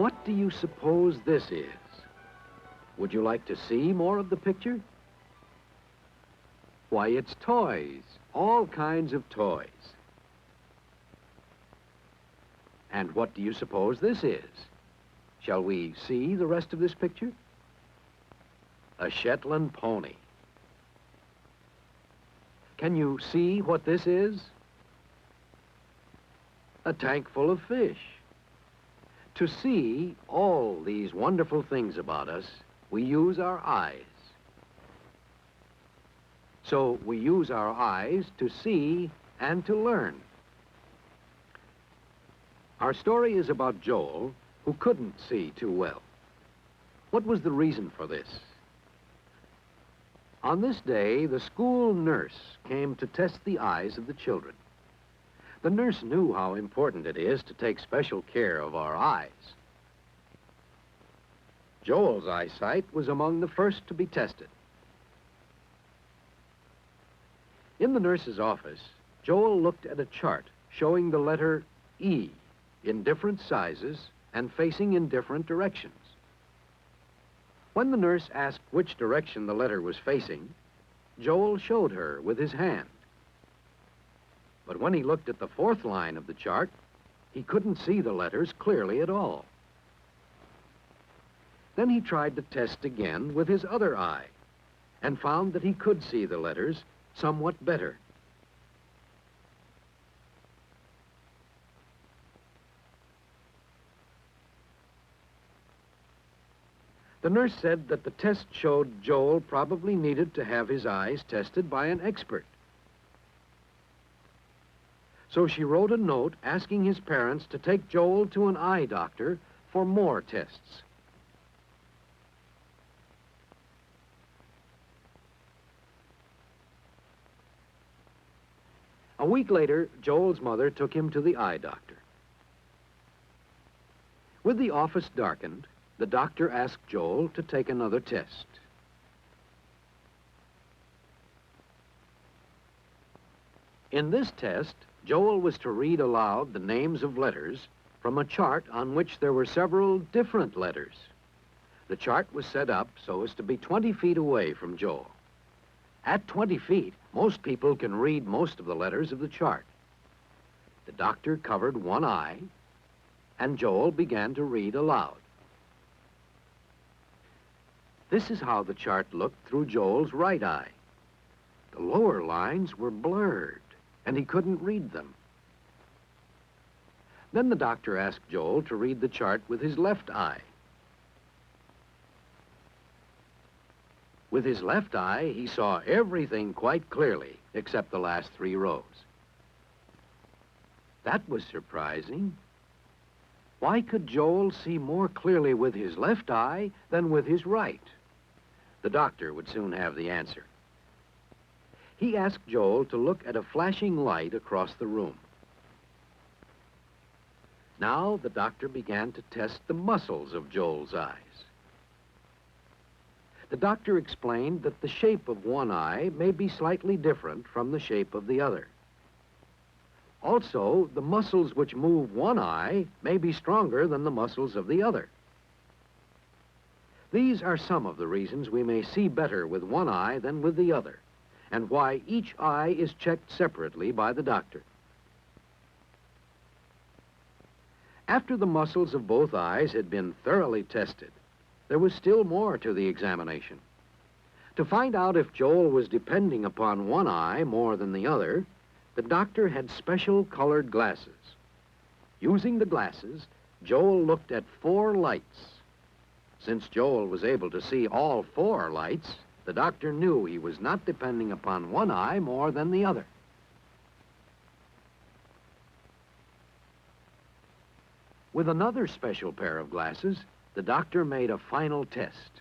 What do you suppose this is? Would you like to see more of the picture? Why, it's toys, all kinds of toys. And what do you suppose this is? Shall we see the rest of this picture? A Shetland pony. Can you see what this is? A tank full of fish. To see all these wonderful things about us, we use our eyes. So we use our eyes to see and to learn. Our story is about Joel, who couldn't see too well. What was the reason for this? On this day, the school nurse came to test the eyes of the children. The nurse knew how important it is to take special care of our eyes. Joel's eyesight was among the first to be tested. In the nurse's office, Joel looked at a chart showing the letter E in different sizes and facing in different directions. When the nurse asked which direction the letter was facing, Joel showed her with his hand. But when he looked at the fourth line of the chart, he couldn't see the letters clearly at all. Then he tried to test again with his other eye and found that he could see the letters somewhat better. The nurse said that the test showed Joel probably needed to have his eyes tested by an expert. So she wrote a note asking his parents to take Joel to an eye doctor for more tests. A week later, Joel's mother took him to the eye doctor. With the office darkened, the doctor asked Joel to take another test. In this test, Joel was to read aloud the names of letters from a chart on which there were several different letters. The chart was set up so as to be 20 feet away from Joel. At 20 feet, most people can read most of the letters of the chart. The doctor covered one eye, and Joel began to read aloud. This is how the chart looked through Joel's right eye. The lower lines were blurred, and he couldn't read them. Then the doctor asked Joel to read the chart with his left eye. With his left eye, he saw everything quite clearly, except the last 3 rows. That was surprising. Why could Joel see more clearly with his left eye than with his right? The doctor would soon have the answer. He asked Joel to look at a flashing light across the room. Now the doctor began to test the muscles of Joel's eyes. The doctor explained that the shape of one eye may be slightly different from the shape of the other. Also, the muscles which move one eye may be stronger than the muscles of the other. These are some of the reasons we may see better with one eye than with the other, and why each eye is checked separately by the doctor. After the muscles of both eyes had been thoroughly tested, there was still more to the examination. To find out if Joel was depending upon one eye more than the other, the doctor had special colored glasses. Using the glasses, Joel looked at 4 lights. Since Joel was able to see all 4 lights, the doctor knew he was not depending upon one eye more than the other. With another special pair of glasses, the doctor made a final test.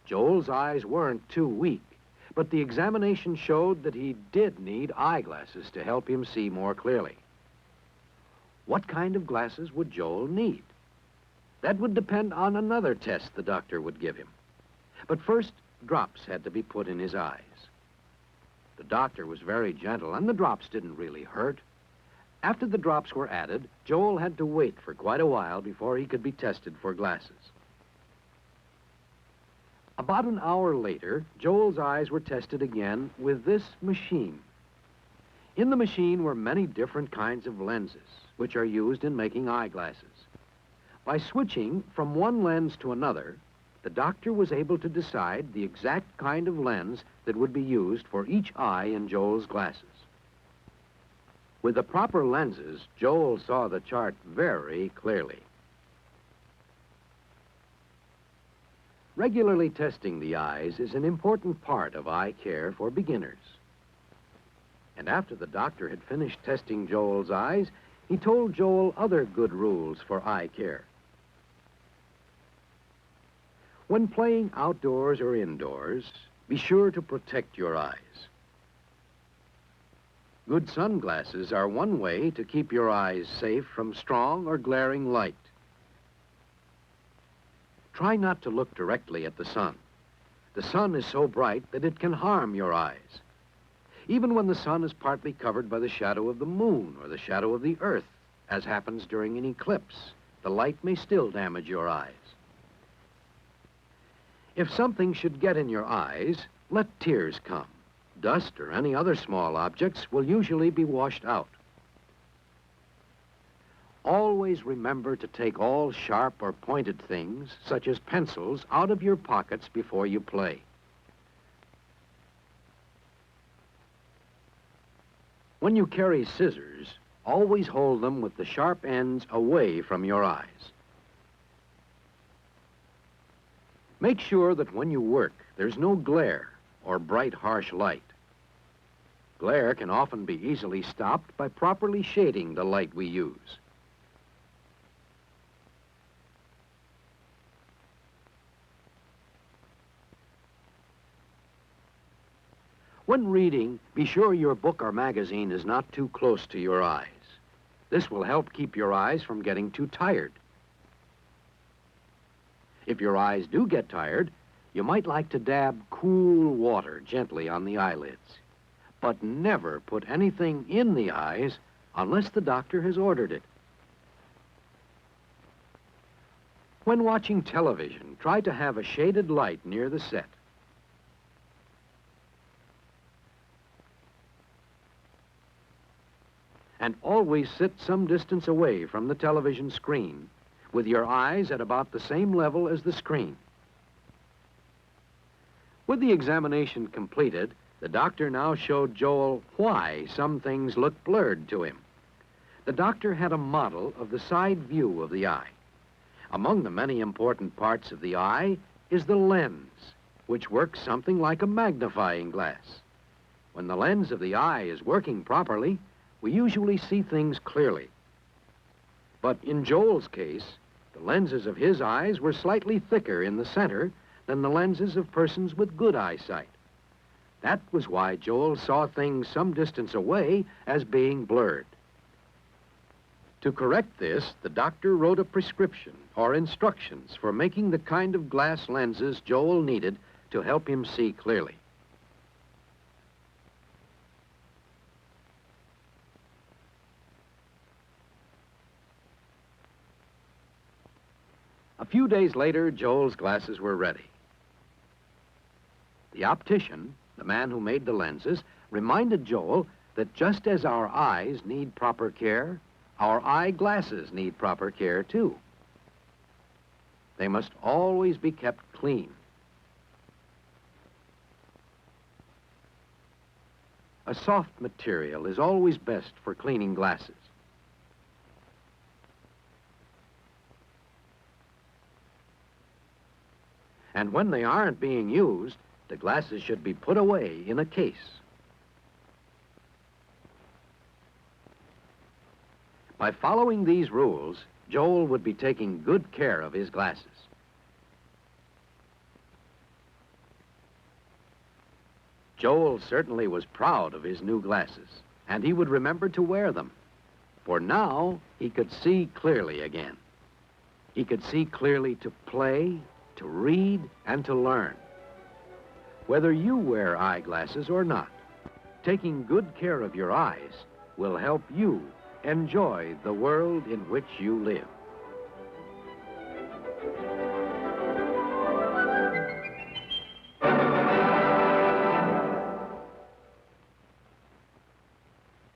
Joel's eyes weren't too weak, but the examination showed that he did need eyeglasses to help him see more clearly. What kind of glasses would Joel need? That would depend on another test the doctor would give him. But first, drops had to be put in his eyes. The doctor was very gentle, and the drops didn't really hurt. After the drops were added, Joel had to wait for quite a while before he could be tested for glasses. About an hour later, Joel's eyes were tested again with this machine. In the machine were many different kinds of lenses, which are used in making eyeglasses. By switching from one lens to another, the doctor was able to decide the exact kind of lens that would be used for each eye in Joel's glasses. With the proper lenses, Joel saw the chart very clearly. Regularly testing the eyes is an important part of eye care for beginners. And after the doctor had finished testing Joel's eyes, he told Joel other good rules for eye care. When playing outdoors or indoors, be sure to protect your eyes. Good sunglasses are one way to keep your eyes safe from strong or glaring light. Try not to look directly at the sun. The sun is so bright that it can harm your eyes. Even when the sun is partly covered by the shadow of the moon or the shadow of the earth, as happens during an eclipse, the light may still damage your eyes. If something should get in your eyes, let tears come. Dust or any other small objects will usually be washed out. Always remember to take all sharp or pointed things, such as pencils, out of your pockets before you play. When you carry scissors, always hold them with the sharp ends away from your eyes. Make sure that when you work, there's no glare or bright, harsh light. Glare can often be easily stopped by properly shading the light we use. When reading, be sure your book or magazine is not too close to your eyes. This will help keep your eyes from getting too tired. If your eyes do get tired, you might like to dab cool water gently on the eyelids. But never put anything in the eyes unless the doctor has ordered it. When watching television, try to have a shaded light near the set. And always sit some distance away from the television screen, with your eyes at about the same level as the screen. With the examination completed, the doctor now showed Joel why some things looked blurred to him. The doctor had a model of the side view of the eye. Among the many important parts of the eye is the lens, which works something like a magnifying glass. When the lens of the eye is working properly, we usually see things clearly. But in Joel's case, the lenses of his eyes were slightly thicker in the center than the lenses of persons with good eyesight. That was why Joel saw things some distance away as being blurred. To correct this, the doctor wrote a prescription or instructions for making the kind of glass lenses Joel needed to help him see clearly. A few days later, Joel's glasses were ready. The optician, the man who made the lenses, reminded Joel that just as our eyes need proper care, our eyeglasses need proper care too. They must always be kept clean. A soft material is always best for cleaning glasses. And when they aren't being used, the glasses should be put away in a case. By following these rules, Joel would be taking good care of his glasses. Joel certainly was proud of his new glasses, and he would remember to wear them, for now he could see clearly again. He could see clearly to play, to read, and to learn. Whether you wear eyeglasses or not, taking good care of your eyes will help you enjoy the world in which you live.